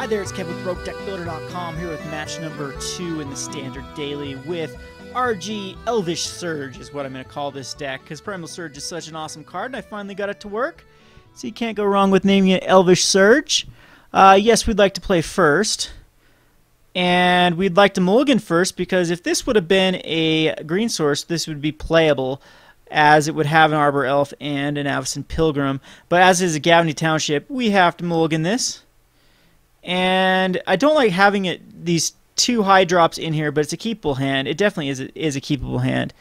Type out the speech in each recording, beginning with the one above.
Hi there, it's Kevin with Roguedeckbuilder.com here with match number 2 in the Standard Daily with RG Elvish Surge is what I'm going to call this deck because Primal Surge is such an awesome card and I finally got it to work. So you can't go wrong with naming it Elvish Surge. Yes, we'd like to play first. And we'd like to mulligan first because if this would have been a green source, this would be playable as it would have an Arbor Elf and an Avacyn Pilgrim. But as is a Gavony Township, we have to mulligan this. And I don't like having these two high drops in here, but it's a keepable hand. It definitely is a keepable hand.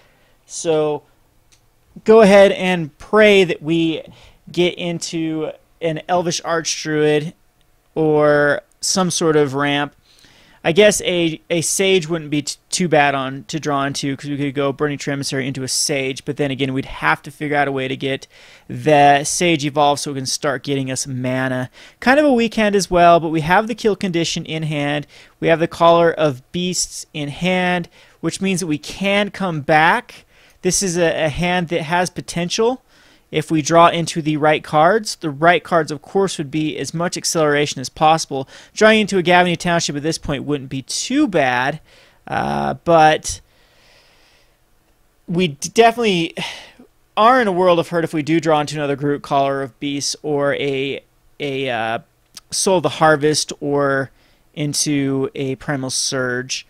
So go ahead and pray that we get into an Elvish Archdruid or some sort of ramp. I guess a Sage wouldn't be too bad to draw into because we could go Burning-Tree Emissary into a Sage, but then again we'd have to figure out a way to get the Sage evolved so we can start getting us mana. Kind of a weak hand as well, but we have the kill condition in hand. We have the Caller of Beasts in hand, which means that we can come back. This is a hand that has potential. If we draw into the right cards of course would be as much acceleration as possible. Drawing into a Gavony Township at this point wouldn't be too bad, but we definitely are in a world of hurt if we do draw into another Garruk Caller of Beasts or a Soul of the Harvest or into a Primal Surge.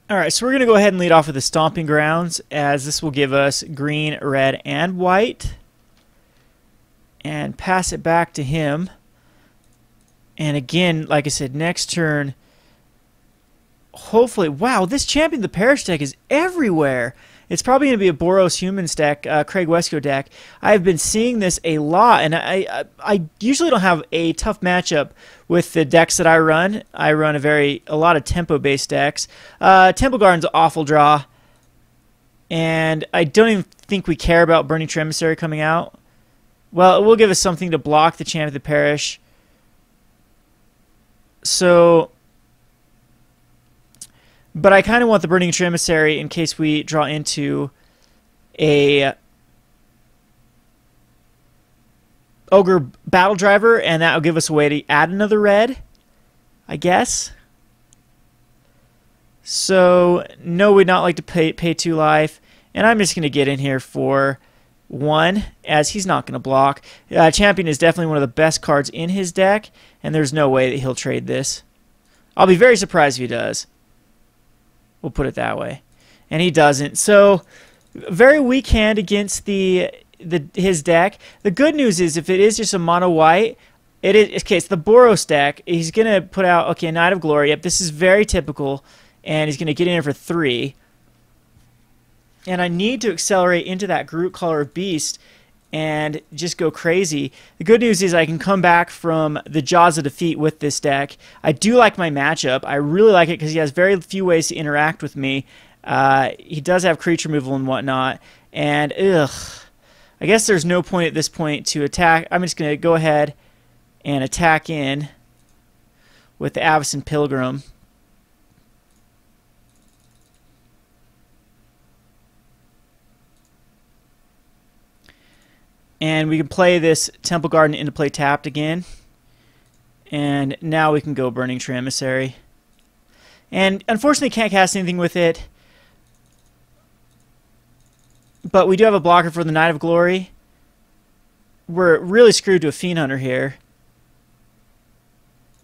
Alright, so we're going to go ahead and lead off with the Stomping Grounds, as this will give us green, red, and white. And pass it back to him. And again, like I said, next turn, hopefully... Wow, this Champion of the Parish deck is everywhere! It's probably going to be a Boros Humans deck, Craig Wescoe deck. I've been seeing this a lot, and I usually don't have a tough matchup with the decks that I run. I run a lot of tempo-based decks. Temple Garden's an awful draw, and I don't even think we care about Burning-Tree Emissary coming out. Well, it will give us something to block the Champion of the Parish. So... But I kind of want the Burning-Tree Emissary in case we draw into a Ogre Battledriver, and that will give us a way to add another red, I guess. So, no, we'd not like to pay 2 life, and I'm just going to get in here for 1, as he's not going to block. Champion is definitely one of the best cards in his deck, and there's no way that he'll trade this. I'll be very surprised if he does. We'll put it that way. And he doesn't. So, very weak hand against his deck. The good news is if it is just a mono white, okay, it's the Boros deck. He's going to put out, okay, Knight of Glory. Yep, this is very typical. And he's going to get in here for 3. And I need to accelerate into that Garruk Caller of Beast and just go crazy. The good news is I can come back from the jaws of defeat with this deck. I do like my matchup. I really like it because he has very few ways to interact with me. He does have creature removal and whatnot. And, I guess there's no point at this point to attack. I'm just going to go ahead and attack in with the Avacyn Pilgrim. And we can play this Temple Garden into play tapped again. And now we can go Burning-Tree Emissary. And unfortunately can't cast anything with it. But we do have a blocker for the Knight of Glory. We're really screwed to a Fiend Hunter here.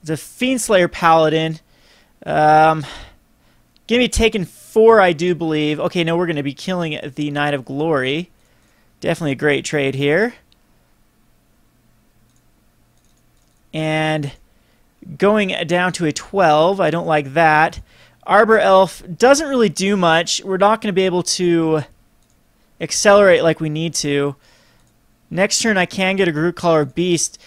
It's a Fiend Slayer Paladin. Gonna be taking 4, I do believe. Okay, no, we're going to be killing the Knight of Glory. Definitely a great trade here. And going down to a 12, I don't like that. Arbor Elf doesn't really do much. We're not going to be able to accelerate like we need to. Next turn I can get a Garruk Caller of Beast.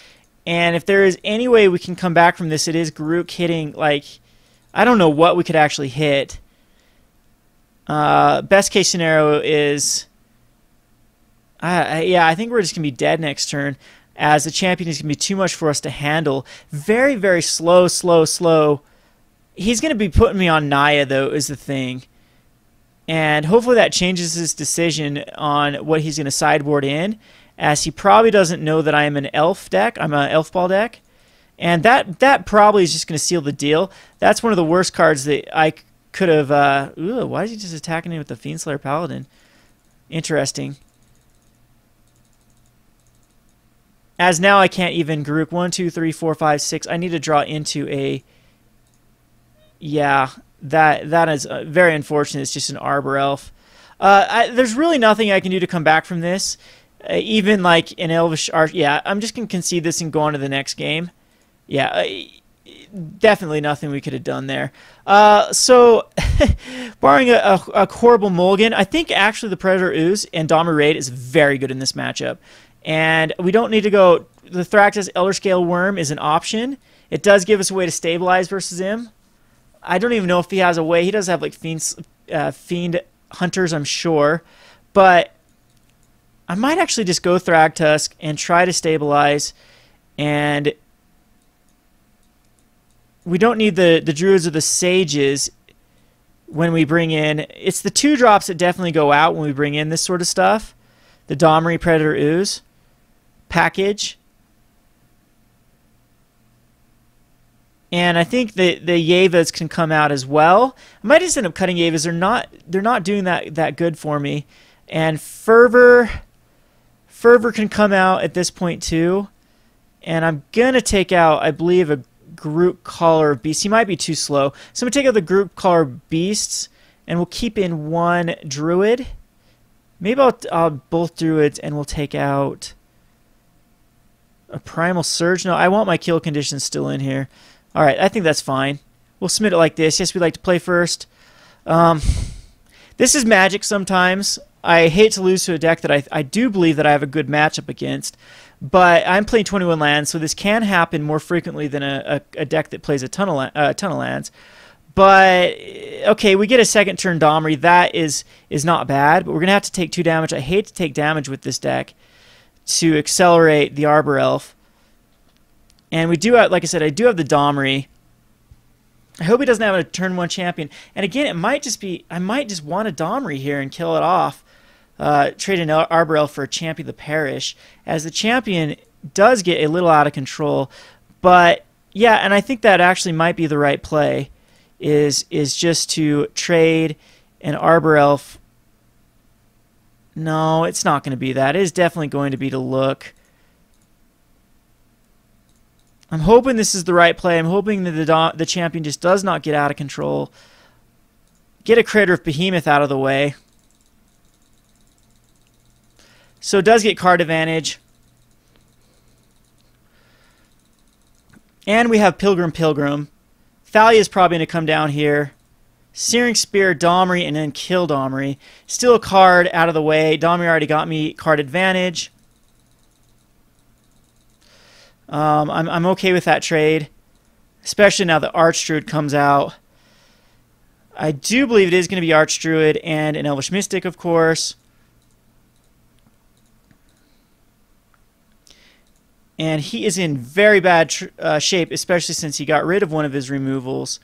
And if there is any way we can come back from this, it is Garruk hitting, like, I don't know what we could actually hit. Best case scenario is... yeah, I think we're just going to be dead next turn, as the Champion is going to be too much for us to handle. Very, very slow. He's going to be putting me on Naya, though, is the thing. And hopefully that changes his decision on what he's going to sideboard in, as he probably doesn't know that I am an elf deck. I'm an Elfball deck. And that probably is just going to seal the deal. That's one of the worst cards that I could have... ooh, why is he just attacking me with the Fiendslayer Paladin? Interesting. As now I can't even Garruk. 1, 2, 3, 4, 5, 6. I need to draw into a... Yeah, that is very unfortunate. It's just an Arbor Elf. There's really nothing I can do to come back from this. Even like an Elvish Arch... Yeah, I'm just going to concede this and go on to the next game. Yeah, definitely nothing we could have done there. So, barring a horrible mulligan, I think actually the Predator Ooze and Domri Rade is very good in this matchup. And we don't need to go... The Thraxus Elder Scale Worm is an option. It does give us a way to stabilize versus him. I don't even know if he has a way. He does have like Fiend Hunters, I'm sure. But I might actually just go Thragtusk and try to stabilize. And we don't need the Druids or the Sages when we bring in... It's the 2-drops that definitely go out when we bring in this sort of stuff. The Domri Predator Ooze package. And I think the Yavas can come out as well. I might just end up cutting Yavas. They're not doing that good for me. And Fervor can come out at this point too. And I'm gonna take out, I believe, a Garruk Caller of Beasts. He might be too slow. So I'm gonna take out the Garruk Caller of Beasts, and we'll keep in one Druid. Maybe I'll both Druids, and we'll take out a Primal Surge. No, I want my kill conditions still in here. All right, I think that's fine. We'll submit it like this. Yes, we like to play first. This is Magic sometimes. I hate to lose to a deck that I do believe that I have a good matchup against, but I'm playing 21 lands, so this can happen more frequently than a deck that plays a ton of lands. But, okay, we get a second turn Domri. That is not bad, but we're going to have to take 2 damage. I hate to take damage with this deck to accelerate the Arbor Elf. And we do have, like I said, I do have the Domri. I hope he doesn't have a turn 1 champion. And again, it might just be, I might just want a Domri here and kill it off. Trade an Arbor Elf for a Champion of the Parish, as the champion does get a little out of control. But, yeah, and I think that actually might be the right play, is just to trade an Arbor Elf. No, it's not going to be that. It is definitely going to be to look. I'm hoping this is the right play. I'm hoping that the champion just does not get out of control. Get a Craterhoof Behemoth out of the way. So it does get card advantage. And we have Pilgrim. Thalia is probably going to come down here. Searing Spear, Domri, and then kill Domri. Still a card out of the way. Domri already got me card advantage. I'm okay with that trade, especially now that Archdruid comes out. I do believe it is going to be Archdruid and an Elvish Mystic, of course. And he is in very bad shape, especially since he got rid of one of his removals.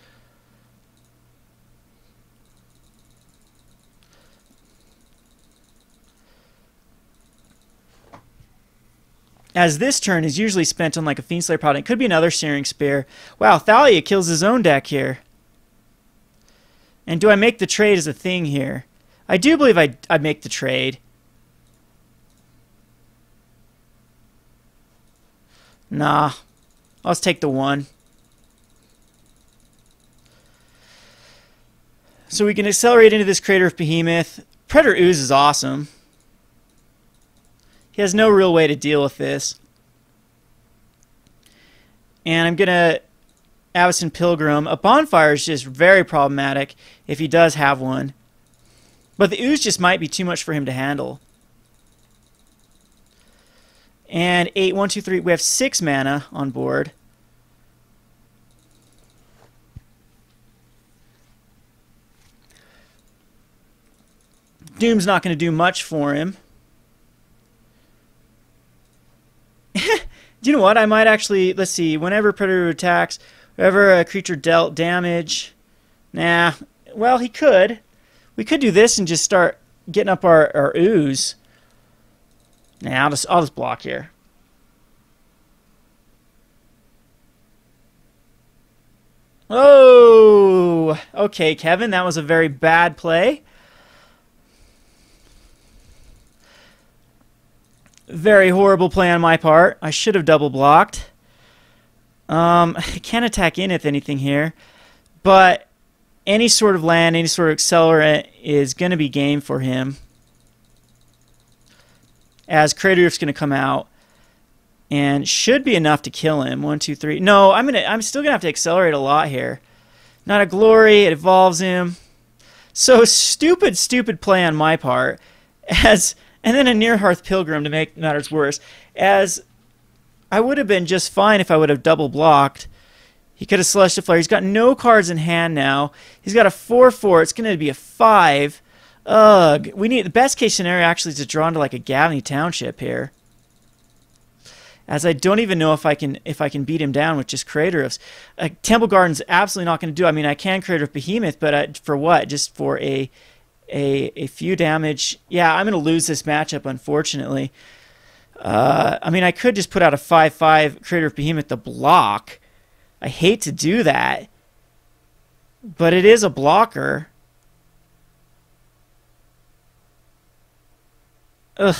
As this turn is usually spent on like a Fiendslayer Paladin. It could be another Searing Spear. Wow, Thalia kills his own deck here. And do I make the trade as a thing here? I do believe I'd make the trade. Nah. Let's take the 1. So we can accelerate into this Craterhoof Behemoth. Predator Ooze is awesome. He has no real way to deal with this. And I'm going to Avacyn Pilgrim. A Bonfire is just very problematic if he does have one. But the Ooze just might be too much for him to handle. And 8, 1, 2, 3. We have 6 mana on board. Doom's not going to do much for him. Do you know what? I might actually, let's see, whenever Predator attacks, whenever a creature dealt damage. Nah, well, he could. We could do this and just start getting up our Ooze. Nah, I'll just block here. Oh, okay, Kevin, that was a very bad play. Very horrible play on my part. I should have double blocked. I can't attack in with anything here, but any sort of land, any sort of accelerant is going to be game for him. As Craterhoof's going to come out and should be enough to kill him. 1, 2, 3. No, I'm still going to have to accelerate a lot here. Not a glory. It evolves him. So stupid play on my part. And then a Near Hearth Pilgrim to make matters worse. As I would have been just fine if I would have double blocked. He could have Celestial Flare. He's got no cards in hand now. He's got a 4/4. It's going to be a 5. Ugh. We need the best case scenario actually is to draw into like a Gavony Township here. As I don't even know if I can beat him down with just Craterhoofs. Temple Garden's absolutely not going to do. I mean, I can Craterhoof Behemoth, but for what? Just for a few damage. Yeah, I'm going to lose this matchup, unfortunately. I mean, I could just put out a 5/5 Craterhoof Behemoth to block. I hate to do that, but it is a blocker. Ugh.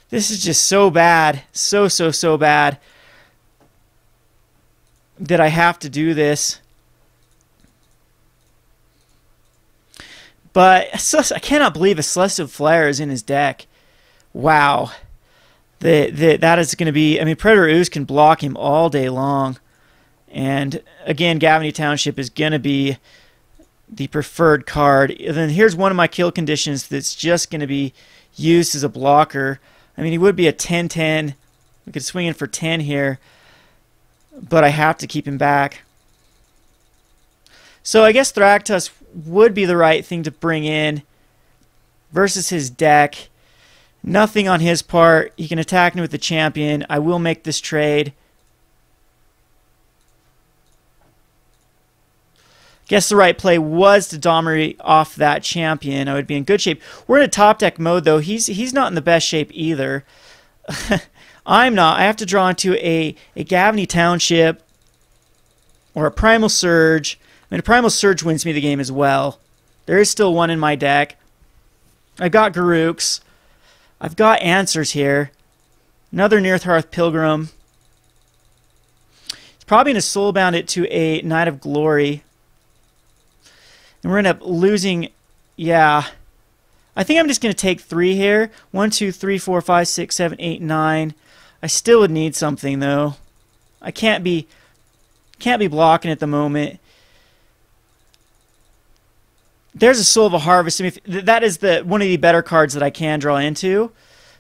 This is just so bad. So bad that I have to do this. But I cannot believe a Celestial Flare is in his deck. Wow. That is going to be... I mean, Predator Ooze can block him all day long. And, again, Gavony Township is going to be the preferred card. And then here's one of my kill conditions that's just going to be used as a blocker. I mean, he would be a 10-10. We could swing in for 10 here. But I have to keep him back. So I guess Thragtusk would be the right thing to bring in versus his deck. Nothing on his part. He can attack me with the champion. I will make this trade. Guess the right play was to Domri off that champion. I would be in good shape. We're in a top deck mode, though. He's not in the best shape either. I'm not. I have to draw into a Gavony Township or a Primal Surge. I mean, a Primal Surge wins me the game as well. There is still one in my deck. I've got Garruks. I've got answers here. Another Near Hearth Pilgrim. He's probably going to soulbound it to a Knight of Glory. And we're going to end up losing, yeah. I think I'm just going to take 3 here. 1, 2, 3, 4, 5, 6, 7, 8, 9. I still would need something, though. I can't be blocking at the moment. There's a Soul of a Harvest. I mean, that is one of the better cards that I can draw into.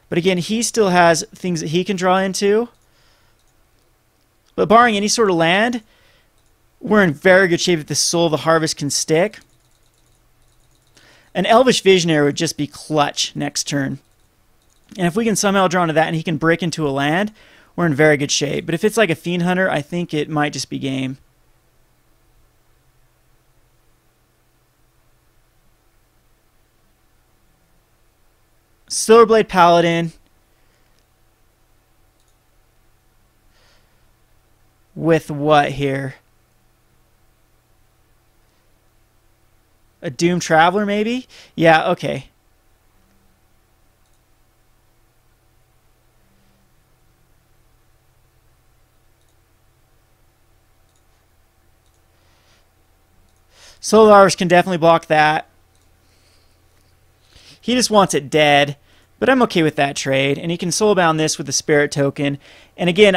But again, he still has things that he can draw into. But barring any sort of land, we're in very good shape if the Soul of the Harvest can stick. An Elvish Visionary would just be clutch next turn. And if we can somehow draw into that and he can break into a land, we're in very good shape. But if it's like a Fiend Hunter, I think it might just be game. Silverblade Paladin. With what here? A Doom Traveler, maybe? Yeah, okay. Solar's can definitely block that. He just wants it dead, but I'm okay with that trade. And he can soulbound this with the Spirit Token. And again,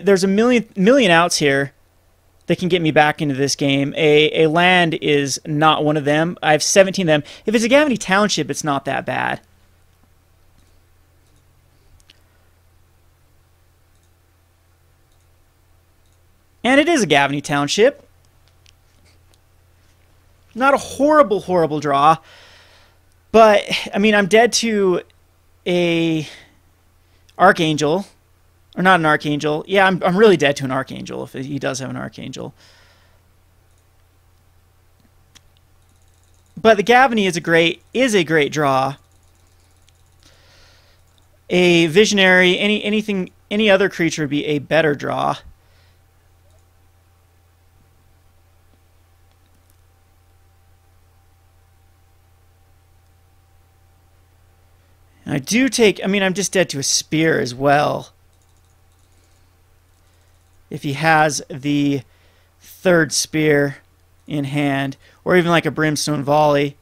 there's a million outs here that can get me back into this game. A land is not one of them. I have 17 of them. If it's a Gavony Township, it's not that bad. And it is a Gavony Township. Not a horrible draw. But, I mean, I'm dead to a Archangel. Or not an Archangel. Yeah, I'm really dead to an Archangel if he does have an Archangel. But the Gavony is a great draw. A Visionary, any other creature would be a better draw. And I do take... I mean, I'm just dead to a spear as well. If he has the third spear in hand. Or even like a brimstone volley.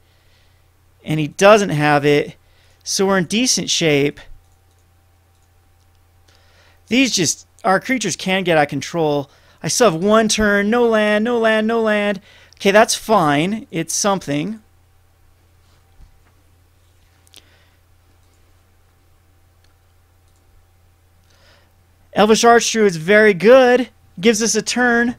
And he doesn't have it. So we're in decent shape. These just... Our creatures can get out of control. I still have one turn. No land, no land, no land. Okay, that's fine. It's something. Elvish Archdruid is very good. Gives us a turn.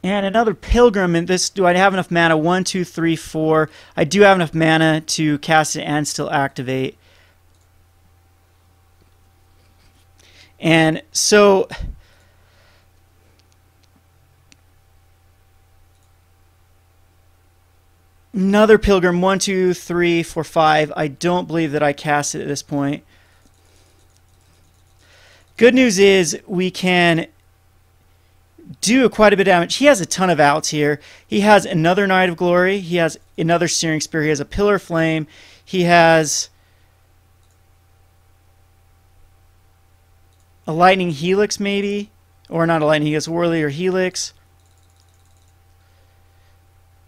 And another Pilgrim in this. Do I have enough mana? 1, 2, 3, 4. I do have enough mana to cast it and still activate. And so... Another Pilgrim. 1, 2, 3, 4, 5. I don't believe that I cast it at this point. Good news is we can... do quite a bit of damage. He has a ton of outs here. He has another Knight of Glory. He has another Searing Spear. He has a Pillar of Flame. He has a Lightning Helix maybe. Or not a Lightning Helix, Warrior Helix.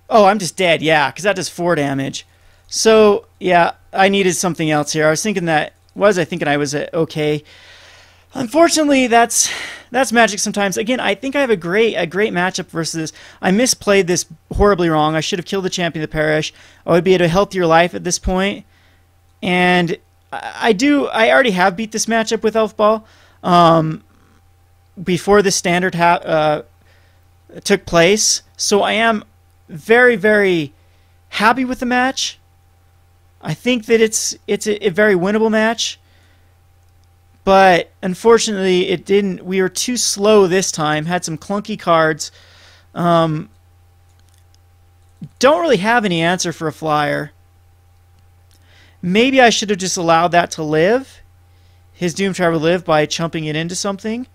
Oh, I'm just dead. Yeah, because that does 4 damage. So, yeah, I needed something else here. I was thinking that... What was I thinking? I was okay. Unfortunately, that's Magic sometimes. Again, I think I have a great matchup versus this. I misplayed this horribly wrong. I should have killed the Champion of the Parish. I would be at a healthier life at this point. And I already have beat this matchup with Elfball before the standard took place. So I am very, very happy with the match. I think that it's a very winnable match. But unfortunately, it didn't. We were too slow this time. Had some clunky cards. Don't really have any answer for a flyer. Maybe I should have just allowed that to live. His Doom Traveler live by chumping it into something.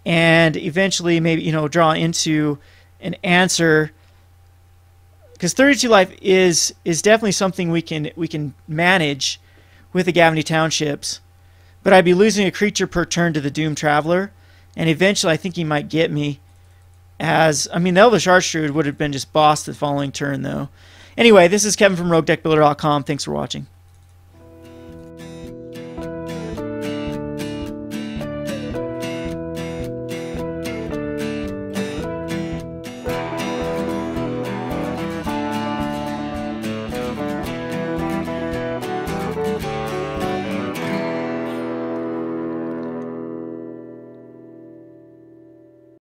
And eventually maybe, you know, draw into an answer. Because 32 life is definitely something we can manage with the Gavony Townships. But I'd be losing a creature per turn to the Doom Traveler. And eventually I think he might get me. I mean, the Elvish Archdruid would have been just boss the following turn, though. Anyway, this is Kevin from Roguedeckbuilder.com. Thanks for watching.